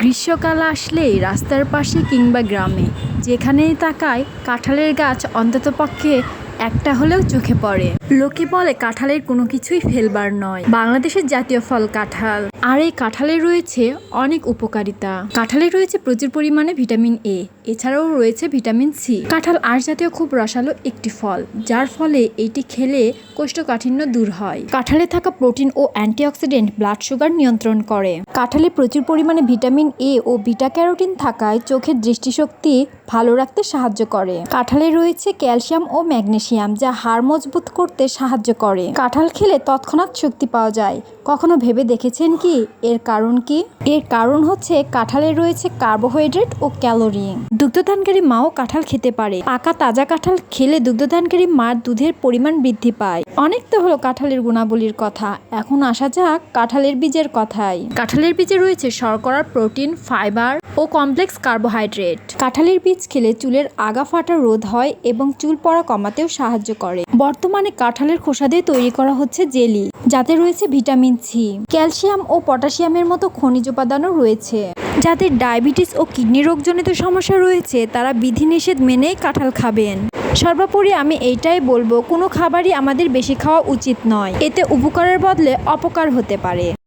গ্রীষ্মকাল আসলেই রাস্তার পাশে কিংবা গ্রামে যেখানেই তাকায় কাঁঠালের গাছ অন্ততপক্ষে একটা হলেও চোখে পড়ে। লোকে বলে কাঁঠালের কোনো কিছুই ফেলবার নয়, বাংলাদেশের জাতীয় ফল কাঁঠাল। আর এই কাঁঠালে রয়েছে অনেক উপকারিতা। কাঁঠালে রয়েছে প্রচুর পরিমাণে ভিটামিন এ, এছাড়াও রয়েছে ভিটামিন সি। কাঁঠাল আঁশ জাতীয় খুব রসালো একটি ফল, যার ফলে এটি খেলে কোষ্ঠকাঠিন্য দূর হয়। কাঁঠালে থাকা প্রোটিন ও অ্যান্টিঅক্সিডেন্ট ব্লাড সুগার নিয়ন্ত্রণ করে। কাঁঠালে প্রচুর পরিমাণে ভিটামিন এ ও বিটা ক্যারোটিন থাকায় চোখের দৃষ্টিশক্তি ভালো রাখতে সাহায্য করে। কাঁঠালে রয়েছে ক্যালসিয়াম ও ম্যাগনেসিয়াম, যা হাড় মজবুত করতে সাহায্য করে। কাঁঠাল খেলে তৎক্ষণাৎ শক্তি পাওয়া যায়। কখনো ভেবে দেখেছেন কি এর কারণ কি? এর কারণ হচ্ছে কাঁঠালে রয়েছে কার্বোহাইড্রেট ও ক্যালোরি। দুগ্ধদানকারী মাও কাঁঠাল খেতে পারে। পাকা তাজা কাঁঠাল খেলে দুগ্ধদানকারী মার দুধের পরিমাণ বৃদ্ধি পায়। অনেক তো হলো কাঁঠালের গুণাবলীর কথা, এখন আসা যাক কাঁঠালের বীজের কথায়। কাঁঠালের বীজে রয়েছে শর্করা, প্রোটিন, ফাইবার ও কমপ্লেক্স কার্বোহাইড্রেট। কাঁঠালের বীজ খেলে চুলের আগা ফাটা রোধ হয় এবং চুল পড়া কমাতেও সাহায্য করে। বর্তমানে কাঁঠালের খোসা দিয়ে তৈরি করা হচ্ছে জেলি, যাতে রয়েছে ভিটামিন সি, ক্যালসিয়াম ও পটাশিয়ামের মতো খনিজ উপাদানও রয়েছে। যাদের ডায়াবেটিস ও কিডনি রোগজনিত সমস্যা রয়েছে তারা বিধিনিষেধ মেনেই কাঁঠাল খাবেন। সর্বোপরি আমি এইটাই বলবো, কোনো খাবারই আমাদের বেশি খাওয়া উচিত নয়, এতে উপকারের বদলে অপকার হতে পারে।